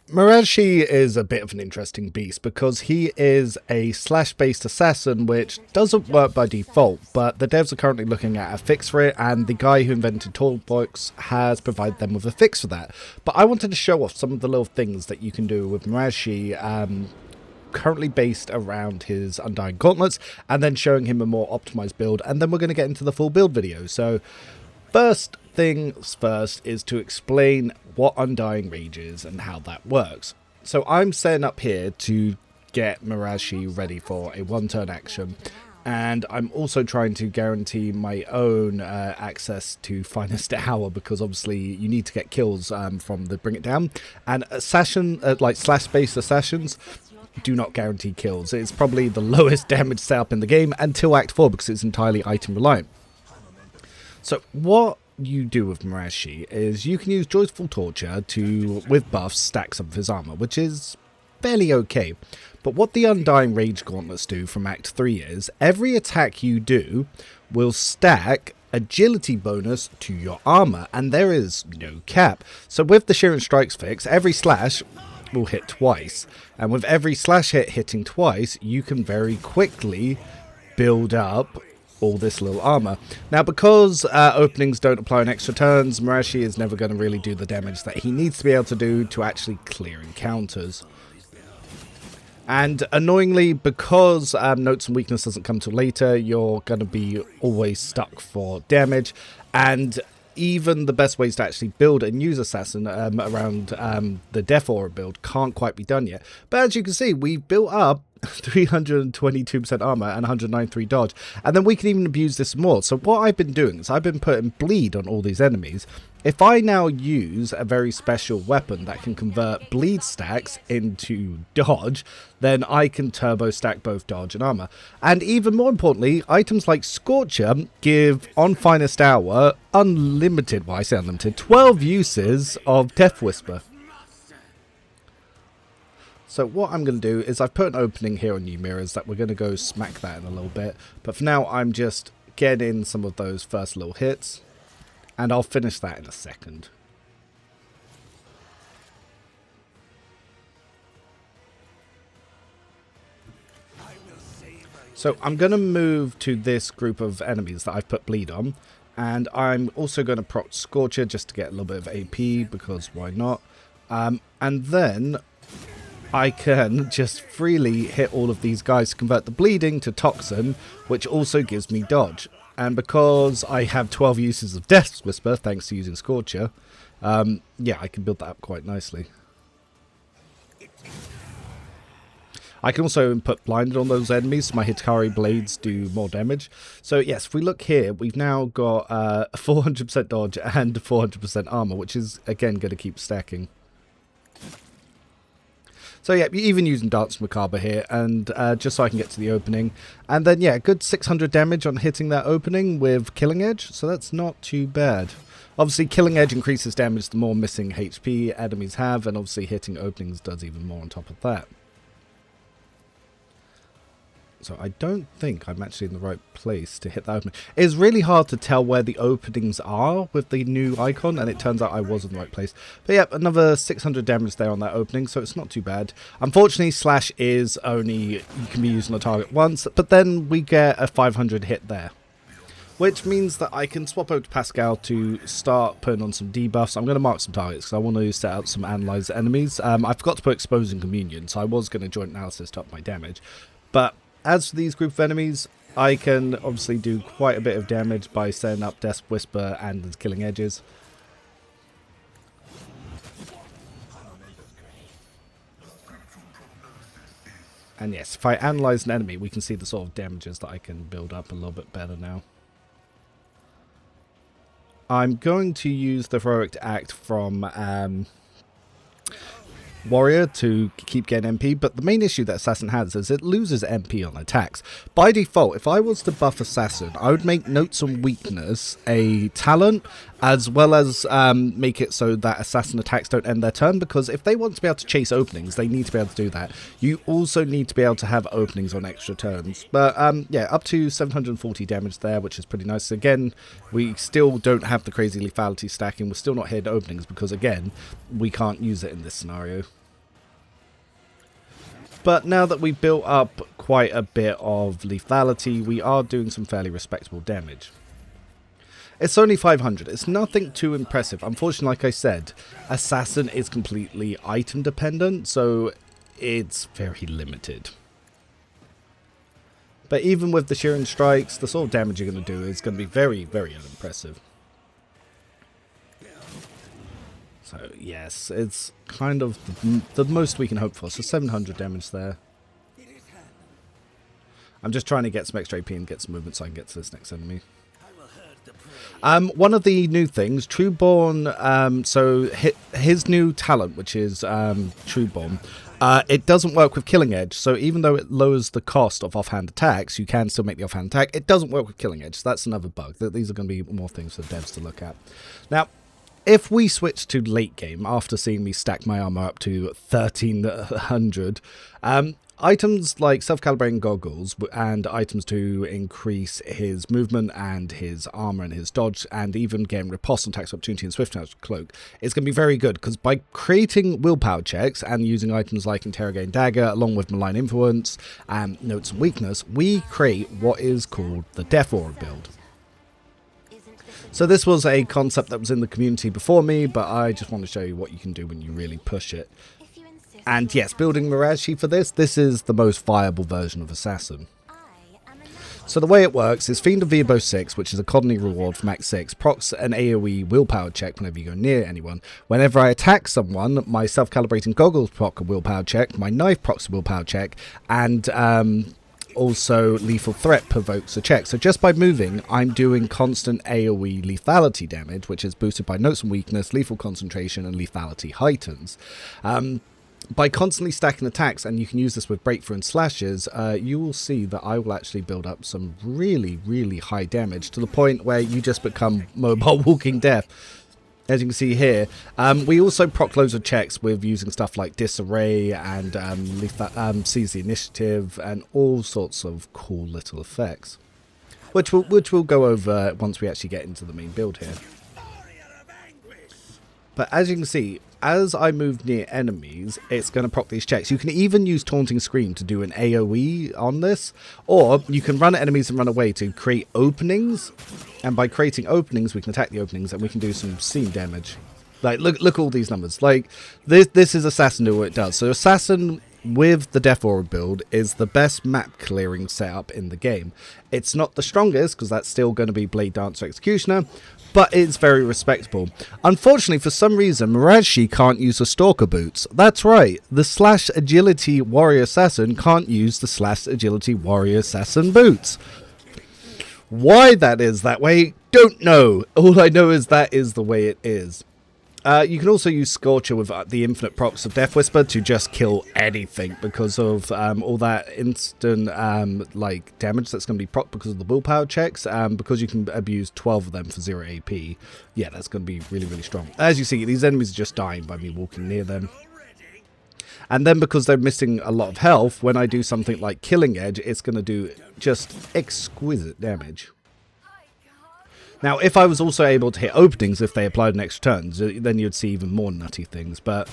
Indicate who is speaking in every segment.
Speaker 1: Marazhai is a bit of an interesting beast because he is a slash-based assassin, which doesn't work by default, but the devs are currently looking at a fix for it, and the guy who invented Toolbox has provided them with a fix for that. But I wanted to show off some of the little things that you can do with Marazhai, currently based around his Undying Gauntlets, and then showing him a more optimized build, and then we're going to get into the full build video. So first things first is to explain what Undying Rage is and how that works. So I'm setting up here to get Marazhai ready for a one-turn action, and I'm also trying to guarantee my own access to Finest Hour, because obviously you need to get kills from the Bring It Down, and assassin like slash-based assassins do not guarantee kills. It's probably the lowest damage setup in the game until Act 4 because it's entirely item reliant. So what you do with Marazhai is you can use Joyful Torture to, with buffs, stack some of his armor, which is fairly okay. But what the Undying Rage gauntlets do from Act 3 is every attack you do will stack agility bonus to your armor, and there is no cap. So with the Shearing Strikes fix, every slash will hit twice, and with every slash hitting twice, you can very quickly build up all this little armor. Now, because openings don't apply on extra turns, Marazhai is never going to really do the damage that he needs to be able to do to actually clear encounters. And annoyingly, because Notes and Weakness doesn't come till later, you're going to be always stuck for damage, and even the best ways to actually build and use Assassin around the Death Aura build can't quite be done yet. But as you can see, we've built up 322% armor and 193 dodge, and then we can even abuse this more. So what I've been doing is I've been putting bleed on all these enemies. If I now use a very special weapon that can convert bleed stacks into dodge, then I can turbo stack both dodge and armor. And even more importantly, items like Scorcher give on Finest Hour unlimited, well I say unlimited, 12 uses of Death Whisper. So what I'm going to do is I've put an opening here on New Mirrors that we're going to go smack that in a little bit. But for now, I'm just getting in some of those first little hits, and I'll finish that in a second. So I'm going to move to this group of enemies that I've put bleed on, and I'm also going to proc Scorcher just to get a little bit of AP, because why not? And then I can just freely hit all of these guys to convert the bleeding to toxin, which also gives me dodge. And because I have 12 uses of Death Whisper, thanks to using Scorcher, yeah, I can build that up quite nicely. I can also put blinded on those enemies, so my Hikari blades do more damage. So yes, if we look here, we've now got 400% dodge and 400% armor, which is, again, going to keep stacking. So yeah, even using Dance Macabre here, and just so I can get to the opening. And then yeah, a good 600 damage on hitting that opening with Killing Edge, so that's not too bad. Obviously, Killing Edge increases damage the more missing HP enemies have, and obviously hitting openings does even more on top of that. So I don't think I'm actually in the right place to hit that opening. It's really hard to tell where the openings are with the new icon, and it turns out I was in the right place. But yeah, another 600 damage there on that opening, so it's not too bad. Unfortunately, Slash is only, you can be using a target once, but then we get a 500 hit there, which means that I can swap over to Pascal to start putting on some debuffs. I'm going to mark some targets because I want to set out some analyze enemies. I forgot to put Exposing Communion, so I was going to joint analysis to up my damage. But as for these group of enemies, I can obviously do quite a bit of damage by setting up Death Whisper and Killing Edges. And yes, if I analyze an enemy, we can see the sort of damages that I can build up a little bit better now. I'm going to use the Heroic Act from Warrior to keep getting MP, but the main issue that Assassin has is it loses MP on attacks. By default, if I was to buff Assassin, I would make Notes on Weakness a talent, as well as make it so that Assassin attacks don't end their turn, because if they want to be able to chase openings, they need to be able to do that. You also need to be able to have openings on extra turns. But yeah, up to 740 damage there, which is pretty nice. Again, we still don't have the crazy lethality stacking. We're still not hitting openings because, again, we can't use it in this scenario. But now that we've built up quite a bit of lethality, we are doing some fairly respectable damage. It's only 500. It's nothing too impressive. Unfortunately, like I said, Assassin is completely item dependent, so it's very limited. But even with the Shearing Strikes, the sort of damage you're going to do is going to be very, very unimpressive. So yes, it's kind of the most we can hope for. So 700 damage there. I'm just trying to get some extra AP and get some movement so I can get to this next enemy. One of the new things, Trueborn, so his new talent, which is Trueborn, it doesn't work with Killing Edge. So even though it lowers the cost of offhand attacks, you can still make the offhand attack. It doesn't work with Killing Edge. So that's another bug. These are going to be more things for devs to look at. Now, if we switch to late game, after seeing me stack my armor up to 1300, items like self-calibrating goggles and items to increase his movement and his armor and his dodge and even getting riposte and attacks opportunity and swift touch cloak, it's going to be very good because by creating willpower checks and using items like interrogating dagger along with malign influence and notes and weakness, we create what is called the Death Aura build. So this was a concept that was in the community before me, but I just want to show you what you can do when you really push it. And yes, building Marazhai for this is the most viable version of Assassin. So the way it works is Fiend of Viabo 6, which is a colony reward for max 6, procs an AoE willpower check whenever you go near anyone. Whenever I attack someone, my self-calibrating goggles proc a willpower check, my knife procs a willpower check, and also lethal threat provokes a check. So just by moving, I'm doing constant AoE lethality damage, which is boosted by notes and weakness, lethal concentration, and lethality heightens. By constantly stacking attacks, and you can use this with breakthrough and slashes, you will see that I will actually build up some really, really high damage to the point where you just become mobile walking death. As you can see here, we also proc loads of checks with using stuff like Disarray and Seize the Initiative and all sorts of cool little effects, which we'll go over once we actually get into the main build here. But as you can see, as I move near enemies, it's going to proc these checks. You can even use Taunting Scream to do an AoE on this, or you can run at enemies and run away to create openings. And by creating openings, we can attack the openings and we can do some scene damage. Like, look at all these numbers. Like, this is Assassin do what it does. So Assassin with the Death Aura build is the best map clearing setup in the game. It's not the strongest, because that's still going to be Blade Dancer Executioner, but it's very respectable. Unfortunately, for some reason, Marazhai can't use the Stalker Boots. That's right, the Slash Agility Warrior Assassin can't use the Slash Agility Warrior Assassin boots. Why that is that way, don't know. All I know is that is the way it is. You can also use Scorcher with the infinite procs of Death Whisper to just kill anything because of all that instant like damage that's going to be proc because of the willpower checks. Because you can abuse 12 of them for 0 AP. Yeah, that's going to be really, really strong. As you see, these enemies are just dying by me walking near them. And then because they're missing a lot of health, when I do something like Killing Edge, it's going to do just exquisite damage. Now, if I was also able to hit openings if they applied an extra turn, then you'd see even more nutty things. But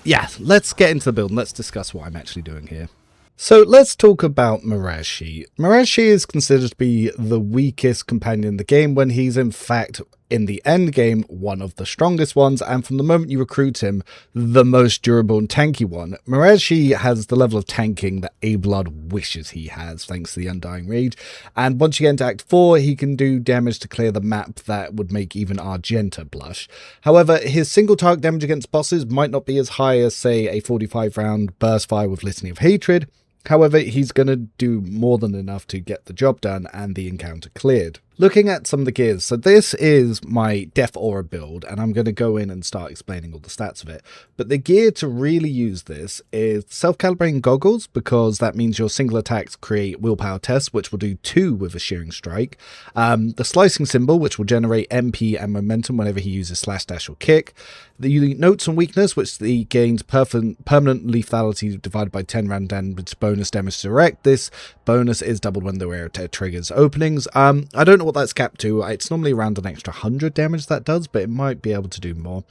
Speaker 1: yeah, let's get into the build and let's discuss what I'm actually doing here. So let's talk about Marazhai. Marazhai is considered to be the weakest companion in the game when he's in fact, in the end game, one of the strongest ones, and from the moment you recruit him, the most durable and tanky one. Marazhai has the level of tanking that A-Blood wishes he has, thanks to the Undying Rage, and once you get into Act 4, he can do damage to clear the map that would make even Argenta blush. However, his single target damage against bosses might not be as high as, say, a 45 round burst fire with Litany of Hatred. However, he's going to do more than enough to get the job done and the encounter cleared. Looking at some of the gears, so this is my Death Aura build, and I'm going to go in and start explaining all the stats of it. But the gear to really use this is self-calibrating goggles, because that means your single attacks create willpower tests, which will do 2 with a shearing strike. The slicing symbol, which will generate MP and momentum whenever he uses slash, dash, or kick. The notes and weakness, which he gains permanent lethality divided by 10 random damage bonus damage direct. This bonus is doubled when the wearer triggers openings. I don't know what that's capped to. It's normally around an extra 100 damage that does, but it might be able to do more.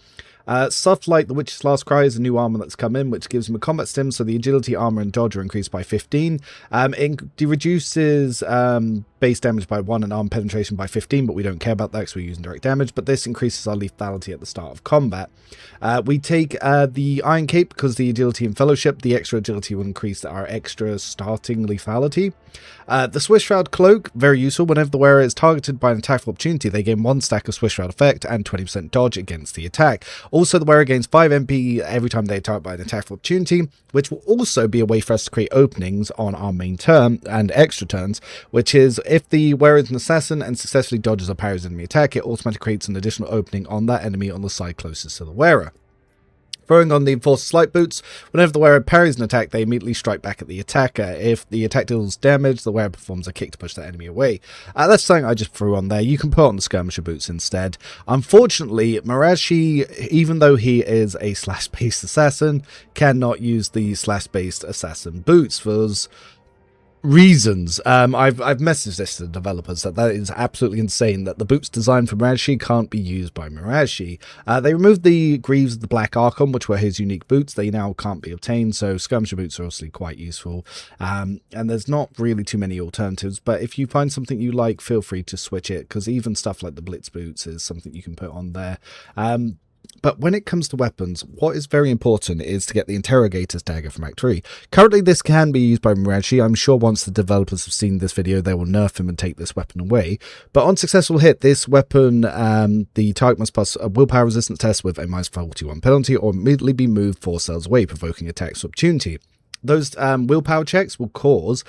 Speaker 1: Stuff like the Witch's Last Cry is a new armor that's come in, which gives him a combat stim, so the agility, armor, and dodge are increased by 15. It reduces base damage by 1 and arm penetration by 15, but we don't care about that because we're using direct damage. But this increases our lethality at the start of combat. We take the Iron Cape because the agility and fellowship. The extra agility will increase our extra starting lethality. The Swiss Shroud Cloak, very useful. Whenever the wearer is targeted by an attack of opportunity, they gain 1 stack of Swiss Shroud effect and 20% dodge against the attack. Also, the wearer gains 5 MP every time they are targeted by an attack of opportunity, which will also be a way for us to create openings on our main turn and extra turns, which is if the wearer is an assassin and successfully dodges or parries enemy attack, it automatically creates an additional opening on that enemy on the side closest to the wearer. Throwing on the Enforcer Slight Boots, whenever the wearer parries an attack, they immediately strike back at the attacker. If the attack deals damage, the wearer performs a kick to push that enemy away. That's something I just threw on there. You can put on the Skirmisher Boots instead. Unfortunately, Marazhai, even though he is a slash-based assassin, cannot use the slash-based assassin boots for reasons. I've messaged this to the developers that is absolutely insane that the boots designed for Marazhai can't be used by Marazhai. They removed the greaves of the Black Archon, which were his unique boots. They now can't be obtained, so skirmisher boots are obviously quite useful. And there's not really too many alternatives, but if you find something you like, feel free to switch it, because even stuff like the Blitz boots is something you can put on there. But when it comes to weapons, what is very important is to get the Interrogator's Dagger from Act 3. Currently, this can be used by Marazhai. I'm sure once the developers have seen this video, they will nerf him and take this weapon away. But on successful hit, this weapon, the target must pass a willpower resistance test with a -41 penalty or immediately be moved 4 cells away, provoking attacks of opportunity. Those willpower checks will cause,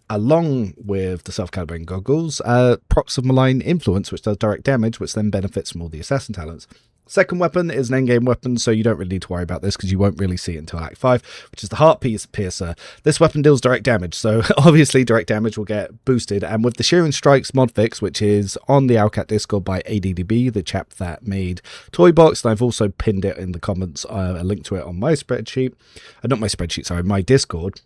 Speaker 1: along with the self-calibrating goggles, procs of malign influence, which does direct damage, which then benefits from all the assassin talents. Second weapon is an endgame weapon, so you don't really need to worry about this because you won't really see it until Act 5, which is the Heart Piercer. This weapon deals direct damage, so obviously direct damage will get boosted. And with the Shearing Strikes mod fix, which is on the Owlcat Discord by ADDB, the chap that made Toy Box, and I've also pinned it in the comments, a link to it on my spreadsheet. Not my spreadsheet, sorry, my Discord.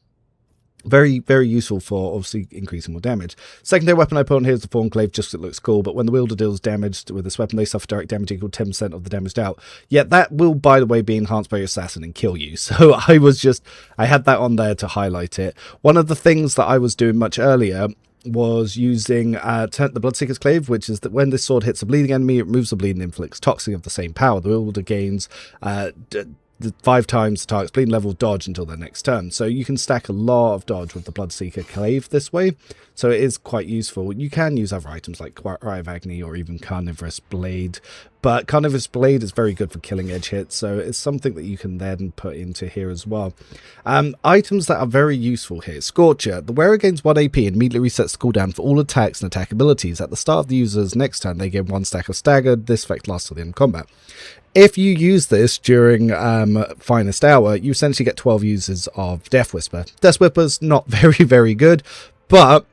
Speaker 1: Very, very useful for obviously increasing more damage. Secondary weapon I put on here is the Thornclave just because it looks cool, but when the wielder deals damage with this weapon, they suffer direct damage equal 10% of the damage dealt. Yet that will, by the way, be enhanced by your assassin and kill you. So I had that on there to highlight it. One of the things that I was doing much earlier was using the Bloodseeker's Clave, which is that when this sword hits a bleeding enemy, it removes the bleeding and inflicts toxic of the same power. The wielder gains 5 times the target's bleeding level dodge until their next turn. So you can stack a lot of dodge with the Bloodseeker Clave this way. So it is quite useful. You can use other items like Cry of Agony or even Carnivorous Blade. But Carnivorous Blade is very good for killing edge hits, so it's something that you can then put into here as well. Items that are very useful here. Scorcher. The wearer gains 1 AP and immediately resets the cooldown for all attacks and attack abilities. At the start of the user's next turn, they gain 1 stack of Staggered. This effect lasts till the end of combat. If you use this during Finest Hour, you essentially get 12 uses of Death Whisper. Death Whisper's not very, very good, but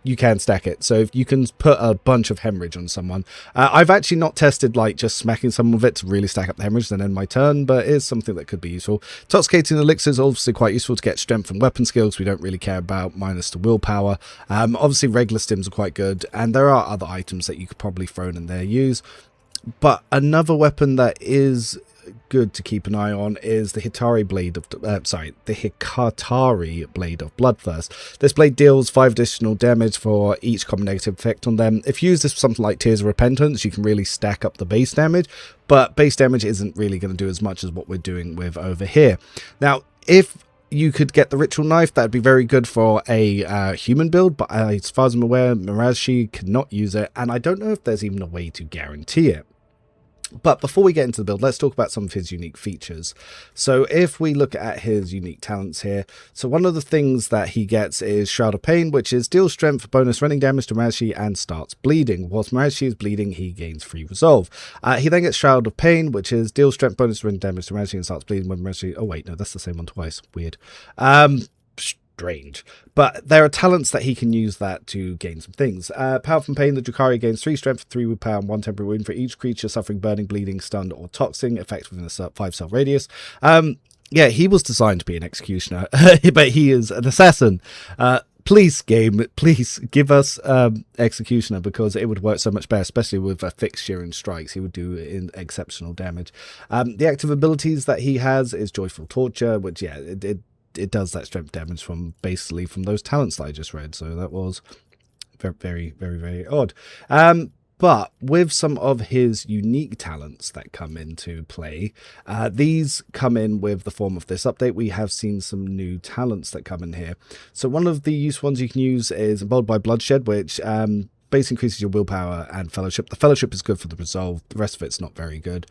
Speaker 1: you can stack it. So if you can put a bunch of hemorrhage on someone. I've actually not tested like just smacking someone with it to really stack up the hemorrhage and end my turn, but it is something that could be useful. Intoxicating Elixir is obviously quite useful to get strength and weapon skills. We don't really care about minus to willpower. Obviously regular stims are quite good, and there are other items that you could probably throw in there use. But another weapon that is good to keep an eye on is the Hikatari Blade of Bloodthirst. This blade deals 5 additional damage for each common negative effect on them. If you use this for something like Tears of Repentance, you can really stack up the base damage, but base damage isn't really going to do as much as what we're doing with over here. Now, if you could get the Ritual Knife, that'd be very good for a human build, but as far as I'm aware, Marazhai cannot use it, and I don't know if there's even a way to guarantee it. But before we get into the build, let's talk about some of his unique features. So if we look at his unique talents here, so one of the things that he gets is Shroud of Pain, which is deals strength bonus running damage to Marazhai and starts bleeding. Whilst Marazhai is bleeding, he gains free resolve. He then gets Shroud of Pain, which is deals strength bonus running damage to Marazhai and starts bleeding when Marazhai... Oh wait, no, that's the same one twice. Weird. Strange. But there are talents that he can use that to gain some things. Power from Pain, the Drukhari gains 3 strength, 3 willpower, and 1 temporary wound for each creature suffering burning, bleeding, stunned, or toxing, effect within a 5-cell radius. Yeah, he was designed to be an executioner, but he is an assassin. Please, game, please give us Executioner, because it would work so much better, especially with a fixed shearing strikes. He would do exceptional damage. The active abilities that he has is Joyful Torture, which, yeah, it does that strength damage from basically from those talents that I just read. So that was very, very, very odd. But with some of his unique talents that come into play, these come in with the form of this update. We have seen some new talents that come in here. So one of the useful ones you can use is Emboldened by Bloodshed, which basically increases your willpower and fellowship. The fellowship is good for the resolve. The rest of it's not very good.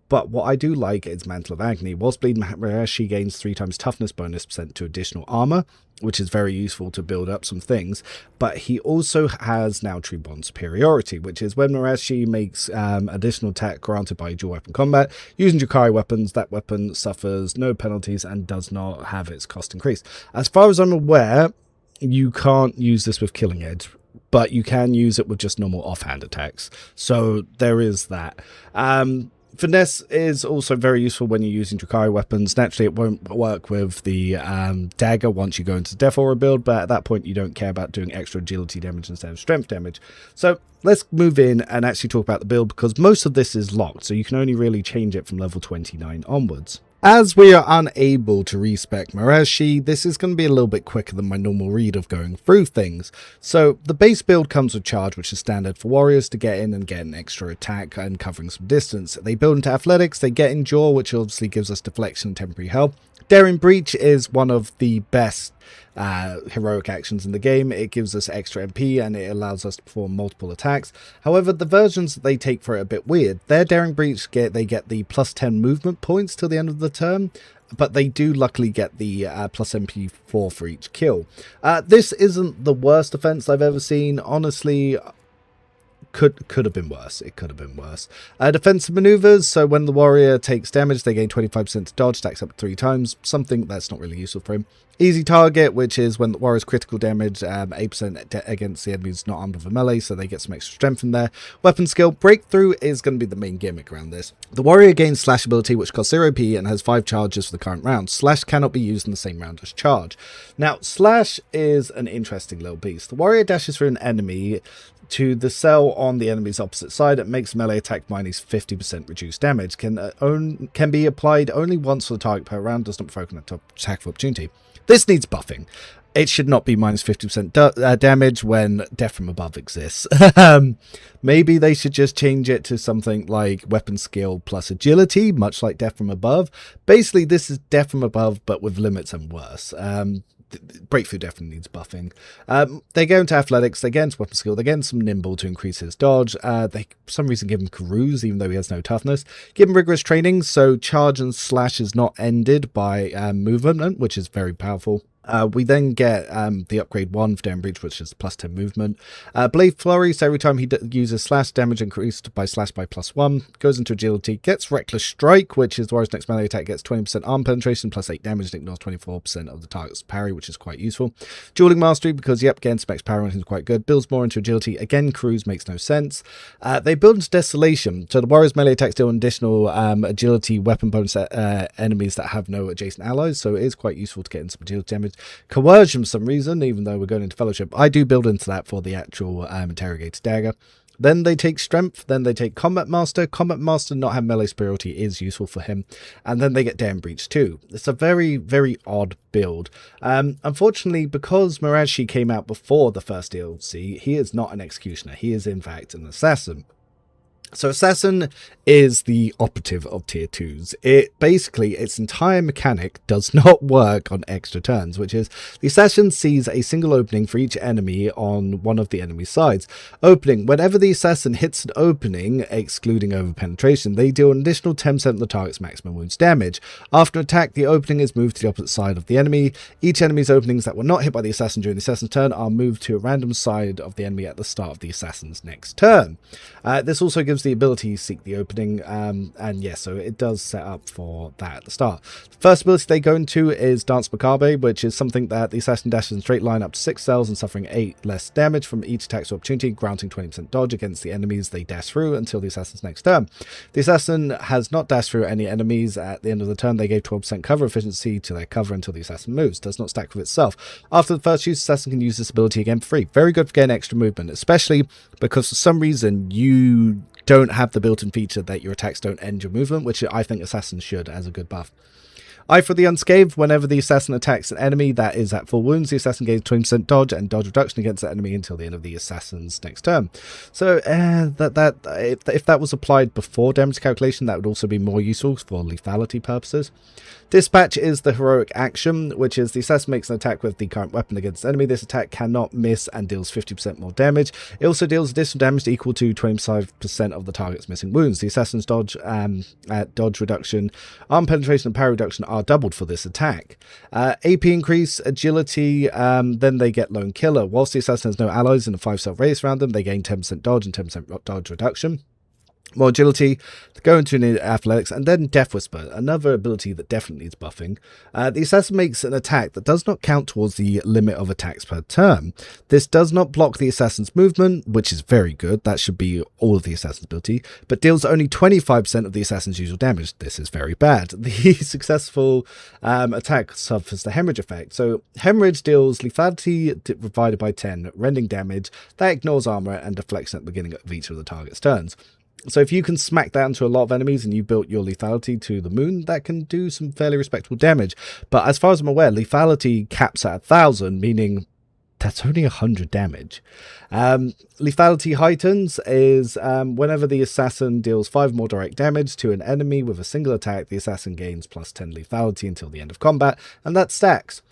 Speaker 1: But what I do like is Mantle of Agony. Whilst bleeding, Marazhai gains 3 times toughness bonus % to additional armor, which is very useful to build up some things. But he also has now Tree Bond Superiority, which is when Marazhai makes additional attack granted by dual weapon combat. Using Jukai weapons, that weapon suffers no penalties and does not have its cost increased. As far as I'm aware, you can't use this with Killing Edge, but you can use it with just normal offhand attacks. So there is that. Finesse is also very useful when you're using Jukai weapons. Naturally, it won't work with the dagger once you go into the Death Aura build, but at that point, you don't care about doing extra agility damage instead of strength damage. So let's move in and actually talk about the build, because most of this is locked, so you can only really change it from level 29 onwards. As we are unable to respec Marazhai, this is going to be a little bit quicker than my normal read of going through things. So the base build comes with Charge, which is standard for warriors to get in and get an extra attack and covering some distance. They build into Athletics, they get Endure, which obviously gives us deflection and temporary health. Daring Breach is one of the best heroic actions in the game. It gives us extra MP and it allows us to perform multiple attacks. However, the versions that they take for it are a bit weird. Their Daring Breach they get the plus 10 movement points till the end of the turn, but they do luckily get the plus MP4 for each kill. This isn't the worst defense I've ever seen. Honestly, could have been worse. It could have been worse. Defensive maneuvers. So when the warrior takes damage, they gain 25% to dodge, stacks up 3 times. Something that's not really useful for him. Easy target, which is when the warrior's critical damage, 8% against the enemies not armed with a melee, so they get some extra strength from there. Weapon skill. Breakthrough is going to be the main gimmick around this. The warrior gains Slash ability, which costs 0 P and has 5 charges for the current round. Slash cannot be used in the same round as Charge. Now, Slash is an interesting little beast. The warrior dashes through an enemy to the cell on the enemy's opposite side. It makes melee attack minus 50% reduced damage. Can be applied only once for the target per round. Does not provoke an attack of opportunity. This needs buffing. It should not be minus 50% damage when Death from Above exists. Maybe they should just change it to something like weapon skill plus agility, much like Death from Above. Basically, this is Death from Above, but with limits and worse. Breakthrough definitely needs buffing. They go into Athletics, they get into Weapon Skill, they get into some Nimble to increase his dodge. They, for some reason, give him Carouse, even though he has no toughness. Give him Rigorous Training, so Charge and Slash is not ended by movement, which is very powerful. We then get the upgrade 1 for Daring Breach, which is plus 10 movement. Blade Flurry, so every time he uses Slash, damage increased by Slash by plus 1. Goes into Agility, gets Reckless Strike, which is the warrior's next melee attack, gets 20% arm penetration, plus 8 damage, and ignores 24% of the target's parry, which is quite useful. Dueling Mastery, because, yep, again, specs power and is quite good. Builds more into Agility. Again, Cruise makes no sense. They build into Desolation, so the warrior's melee attacks deal additional Agility weapon bonus enemies that have no adjacent allies, so it is quite useful to get in some Agility damage. Coercion for some reason, even though we're going into Fellowship. I do build into that for the actual Interrogator Dagger. Then they take Strength, then they take Combat Master. Combat Master not have melee superiority is useful for him. And then they get Daring Breach too. It's a very, very odd build. Unfortunately, because Marazhai came out before the first DLC, he is not an Executioner. He is in fact an Assassin. So Assassin is the operative of tier 2s. It basically, its entire mechanic does not work on extra turns, which is the assassin sees a single opening for each enemy on one of the enemy's sides. Opening, whenever the assassin hits an opening, excluding over penetration, they deal an additional 10% of the target's maximum wounds damage. After attack, the opening is moved to the opposite side of the enemy. Each enemy's openings that were not hit by the assassin during the assassin's turn are moved to a random side of the enemy at the start of the assassin's next turn. This also gives the ability Seek the Opening, and yeah, so it does set up for that at the start. The first ability they go into is Dance Macabre, which is something that the assassin dashes in a straight line up to 6 cells and suffering 8 less damage from each attack's opportunity, granting 20% dodge against the enemies they dash through until the assassin's next turn. The assassin has not dashed through any enemies at the end of the turn. They gave 12% cover efficiency to their cover until the assassin moves. Does not stack with itself. After the first use, the assassin can use this ability again for free. Very good for getting extra movement, especially because for some reason you don't have the built-in feature that your attacks don't end your movement, which I think assassins should as a good buff. Eye for the Unscathed. Whenever the assassin attacks an enemy that is at full wounds, the assassin gains 20% dodge and dodge reduction against that enemy until the end of the assassin's next turn. So if that was applied before damage calculation, that would also be more useful for lethality purposes. Dispatch is the heroic action, which is the assassin makes an attack with the current weapon against the enemy. This attack cannot miss and deals 50% more damage. It also deals additional damage equal to 25% of the target's missing wounds. The assassin's dodge, dodge reduction, arm penetration and parry reduction are doubled for this attack. AP increase, agility, then they get Lone Killer. Whilst the assassin has no allies in a 5-cell radius around them, they gain 10% dodge and 10% dodge reduction. More agility, go into athletics, and then Death Whisper, another ability that definitely needs buffing. The assassin makes an attack that does not count towards the limit of attacks per turn. This does not block the assassin's movement, which is very good. That should be all of the assassin's ability, but deals only 25% of the assassin's usual damage. This is very bad. The successful attack suffers the hemorrhage effect. So hemorrhage deals lethality divided by 10, rending damage that ignores armor and deflection at the beginning of each of the target's turns. So if you can smack that into a lot of enemies and you built your lethality to the moon, that can do some fairly respectable damage. But as far as I'm aware, lethality caps at 1,000, meaning that's only 100 damage. Lethality heightens is whenever the assassin deals 5 more direct damage to an enemy with a single attack, the assassin gains plus 10 lethality until the end of combat, and that stacks.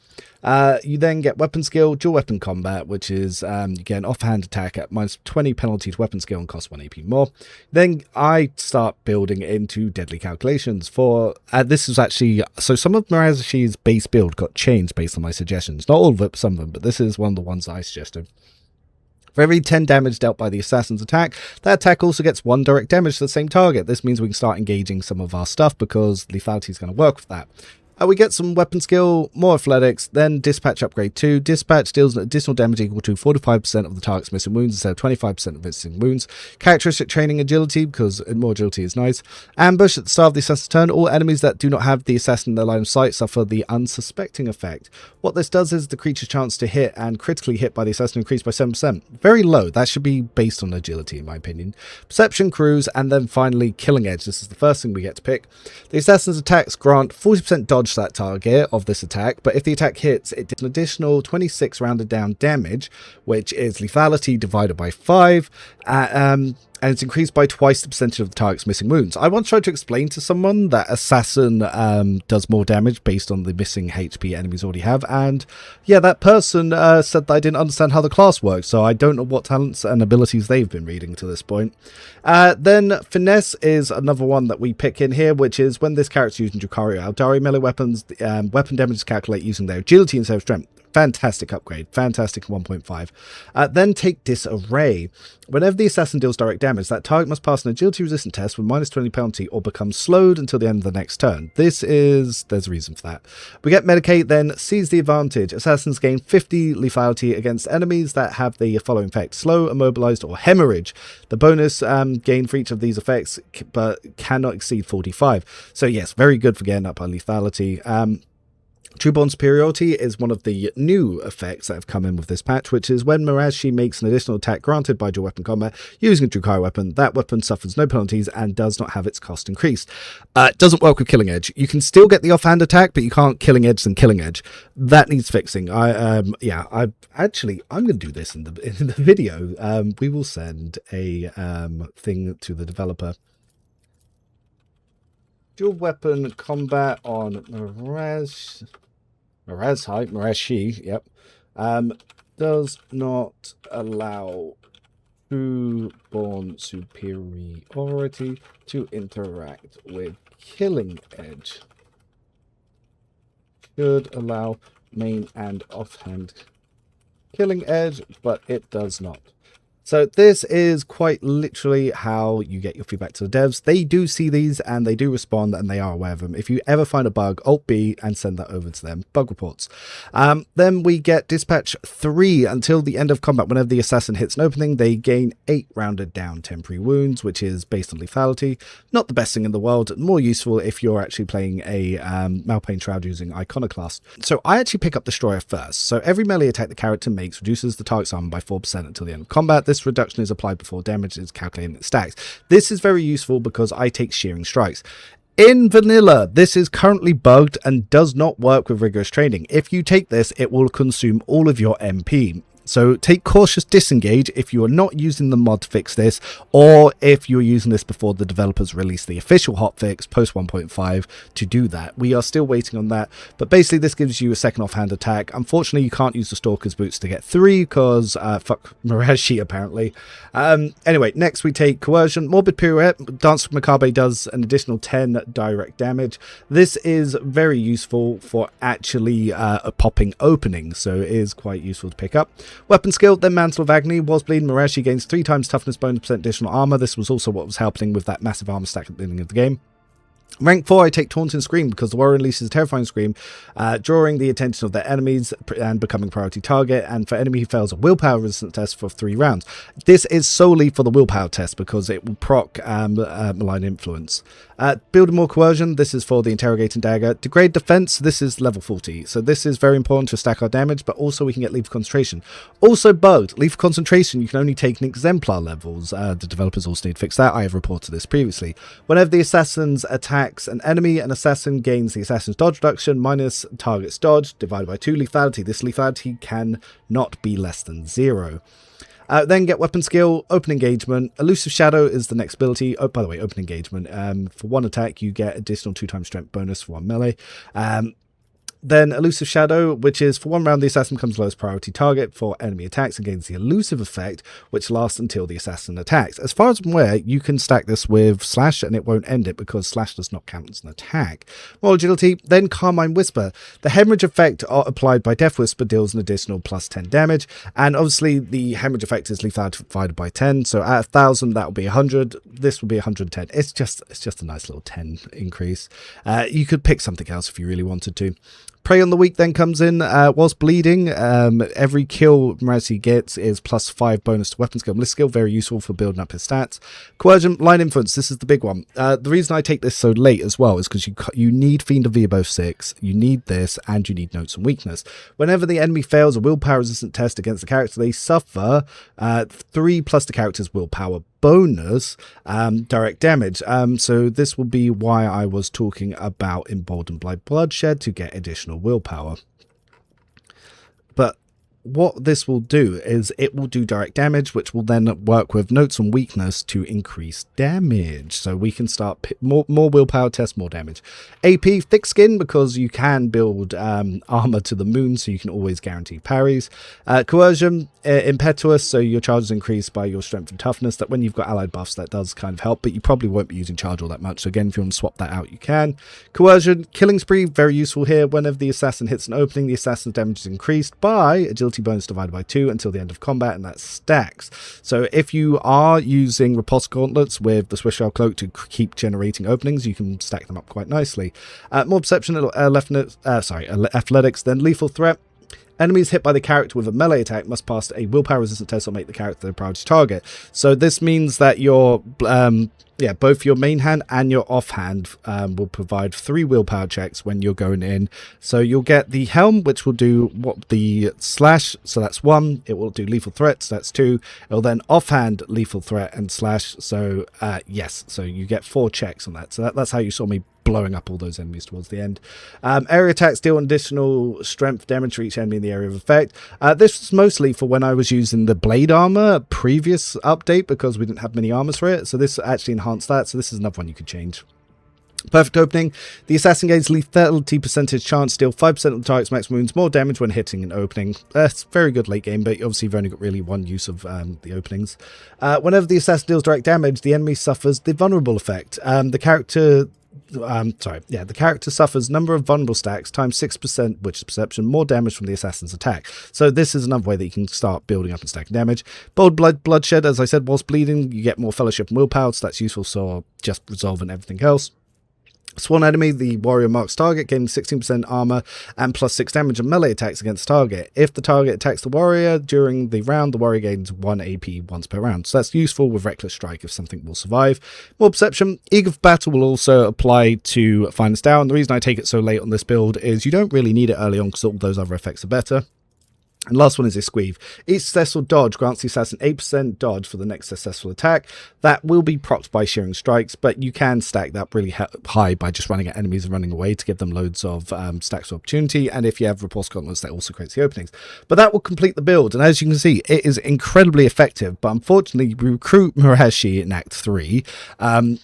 Speaker 1: You then get weapon skill, dual weapon combat, which is you get an offhand attack at minus 20 penalty to weapon skill and costs 1 AP more. Then I start building into deadly calculations for this is actually, so some of Marazhai's base build got changed based on my suggestions. Not all of it, some of them, but this is one of the ones I suggested. For every 10 damage dealt by the assassin's attack, that attack also gets 1 direct damage to the same target. This means we can start engaging some of our stuff because lethality is going to work with that. We get some weapon skill, more athletics, then dispatch upgrade 2. Dispatch deals an additional damage equal to 45% of the target's missing wounds instead of 25% of missing wounds. Characteristic training agility, because more agility is nice. Ambush at the start of the assassin's turn. All enemies that do not have the assassin in their line of sight suffer the unsuspecting effect. What this does is the creature's chance to hit and critically hit by the assassin increased by 7%. Very low. That should be based on agility, in my opinion. Perception, cruise, and then finally Killing Edge. This is the first thing we get to pick. The assassin's attacks grant 40% dodge to that target of this attack, but if the attack hits, it does an additional 26 rounded down damage, which is lethality divided by 5, and it's increased by twice the percentage of the target's missing wounds. I once tried to explain to someone that assassin does more damage based on the missing HP enemies already have, and yeah, that person said that I didn't understand how the class works, so I don't know what talents and abilities they've been reading to this point. Then Finesse is another one that we pick in here, which is when this character using Drukhari Aeldari melee weapons, weapon damage is calculated using their agility instead of strength. Fantastic upgrade. Fantastic 1.5. Then take Disarray. Whenever the assassin deals direct damage, that target must pass an agility resistant test with minus 20 penalty or become slowed until the end of the next turn. There's a reason for that. We get Medicate, then Seize the Advantage. Assassins gain 50 lethality against enemies that have the following effect: slow, immobilized, or hemorrhage. The bonus gain for each of these effects but cannot exceed 45. So yes, very good for getting up our lethality. Trueborn Superiority is one of the new effects that have come in with this patch, which is when Marazhai makes an additional attack granted by dual weapon combat using a Drukhari weapon, that weapon suffers no penalties and does not have its cost increased. It doesn't work with Killing Edge. You can still get the offhand attack, but you can't Killing Edge than Killing Edge. That needs fixing. I'm going to do this in the video. We will send a thing to the developer. Dual weapon combat on Marazhai, yep, does not allow Trueborn Superiority to interact with Killing Edge. Should allow main and offhand Killing Edge, but it does not. So this is quite literally how you get your feedback to the devs. They do see these and they do respond and they are aware of them. If you ever find a bug, Alt B and send that over to them. Bug reports. Then we get dispatch 3 until the end of combat. Whenever the assassin hits an opening, they gain 8 rounded down temporary wounds, which is based on lethality. Not the best thing in the world. More useful if you're actually playing a Malpain Shroud using Iconoclast. So I actually pick up Destroyer first. So every melee attack the character makes reduces the target's armor by 4% until the end of combat. This reduction is applied before damage is calculated in its stacks. This is very useful because I take shearing strikes. In vanilla, this is currently bugged and does not work with rigorous training. If you take this, it will consume all of your MP. So take cautious disengage if you are not using the mod to fix this, or if you're using this before the developers release the official hotfix post 1.5 to do that. We are still waiting on that, but basically this gives you a second offhand attack. Unfortunately, you can't use the Stalker's Boots to get 3 because fuck Marazhai apparently. Anyway, next we take Coercion. Morbid Pirouette. Dance Macabre does an additional 10 direct damage. This is very useful for actually popping openings, so it is quite useful to pick up. Weapon skill, then Mantle of Agony. Was Bleeding Marazhai gains 3 times toughness bonus % additional armor. This was also what was helping with that massive armor stack at the beginning of the game. Rank 4, I take Taunting Scream because the warrior releases a terrifying scream, drawing the attention of their enemies and becoming priority target, and for enemy who fails a willpower resistance test for 3 rounds. This is solely for the willpower test because it will proc malign influence. Building more coercion, this is for the interrogating dagger. Degrade defense, this is level 40, so this is very important to stack our damage, but also we can get lethal concentration. Also bugged, lethal concentration you can only take in exemplar levels. The developers also need to fix that. I have reported this previously. Whenever the assassins attack an enemy, an assassin gains the assassin's dodge reduction minus target's dodge divided by 2 lethality. This lethality can not be less than 0. Then get weapon skill, open engagement. Elusive Shadow is the next ability. Oh, by the way, open engagement. For 1 attack, you get additional 2 times strength bonus for 1 melee. Then Elusive Shadow, which is for 1 round the assassin becomes lowest priority target for enemy attacks and gains the elusive effect, which lasts until the assassin attacks. As far as I'm aware, you can stack this with Slash and it won't end it because Slash does not count as an attack. More agility, then Carmine Whisper. The hemorrhage effect applied by Death Whisper deals an additional plus 10 damage, and obviously the hemorrhage effect is lethality divided by 10, so at 1000 that will be 100. This will be 110. It's just a nice little 10 increase. You could pick something else if you really wanted to. Prey on the Weak then comes in. Was bleeding, every kill Marazhai gets is plus 5 bonus to weapon skill. This skill very useful for building up his stats. Coercion, line influence, this is the big one. The reason I take this so late as well is because you need Fiend of Viabo 6, you need this, and you need Notes and Weakness. Whenever the enemy fails a willpower resistant test against the character, they suffer 3 plus the character's willpower bonus direct damage. So this will be why I was talking about Emboldened by Bloodshed to get additional willpower. But what this will do is it will do direct damage, which will then work with Notes on Weakness to increase damage. So we can start more willpower tests, more damage. AP, Thick Skin, because you can build armor to the moon, so you can always guarantee parries. Coercion, Impetuous, so your charge is increased by your strength and toughness. That when you've got allied buffs, that does kind of help, but you probably won't be using charge all that much. So again, if you want to swap that out, you can. Coercion, Killing Spree, very useful here. Whenever the assassin hits an opening, the assassin's damage is increased by agility bonus divided by 2 until the end of combat, and that stacks. So if you are using repulsor gauntlets with the Swiss Shell Cloak to keep generating openings, you can stack them up quite nicely. More perception, athletics, then lethal threat. Enemies hit by the character with a melee attack must pass a willpower resistant test or make the character the priority target. So this means that your both your main hand and your offhand will provide 3 willpower checks when you're going in. So you'll get the Helm, which will do what the Slash, so that's 1. It will do lethal threats, so that's 2. It'll then offhand lethal threat and Slash. So yes, so you get 4 checks on that. So that's how you saw me blowing up all those enemies towards the end. Area attacks deal an additional strength damage for each enemy in the area of effect. This was mostly for when I was using the blade armor previous update because we didn't have many armors for it, so this actually enhanced that, so this is another one you could change. Perfect opening. The assassin gains lethality percentage chance, deal 5% of the target's max wounds, more damage when hitting an opening. That's very good late game, but obviously you've only got really one use of the openings. Whenever the assassin deals direct damage, the enemy suffers the vulnerable effect. The character the character suffers number of vulnerable stacks times 6%, which is perception, more damage from the assassin's attack. So this is another way that you can start building up and stacking damage. Bold bloodshed, as I said, whilst bleeding, you get more fellowship and willpower, so that's useful for just resolving everything else. Sworn enemy, the warrior marks target, gaining 16% armor and plus 6 damage and melee attacks against target. If the target attacks the warrior during the round, the warrior gains 1 AP once per round. So that's useful with reckless strike if something will survive. More perception, eager for battle will also apply to finest hour. And the reason I take it so late on this build is you don't really need it early on because all those other effects are better. And last one is this squeeve. Each successful dodge grants the assassin 8% dodge for the next successful attack. That will be propped by shearing strikes, but you can stack that really high by just running at enemies and running away to give them loads of stacks of opportunity. And if you have repulse gauntlets, that also creates the openings. But that will complete the build. And as you can see, it is incredibly effective. But unfortunately, we recruit Marazhai in Act 3.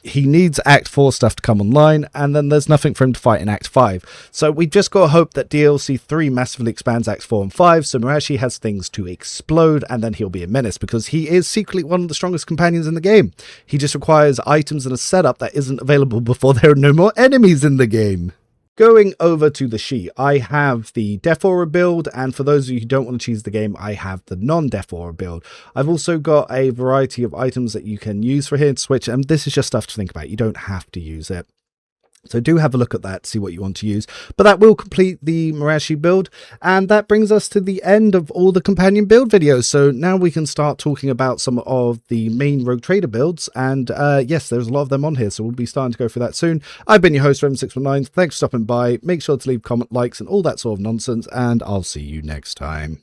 Speaker 1: He needs Act 4 stuff to come online, and then there's nothing for him to fight in Act 5. So we've just got to hope that DLC 3 massively expands Acts 4 and 5. So Marazhai has things to explode, and then he'll be a menace because he is secretly one of the strongest companions in the game. He just requires items and a setup that isn't available before there are no more enemies in the game. Going over to the sheet, I have the Death Aura build, and for those of you who don't want to choose the game, I have the non-Death Aura build. I've also got a variety of items that you can use for here to switch, and this is just stuff to think about. You don't have to use it. So do have a look at that, see what you want to use. But that will complete the Marazhai build, and that brings us to the end of all the companion build videos. So now we can start talking about some of the main Rogue Trader builds, and yes, there's a lot of them on here, so we'll be starting to go through that soon. I've been your host, Rem619. Thanks for stopping by. Make sure to leave comment, likes, and all that sort of nonsense, and I'll see you next time.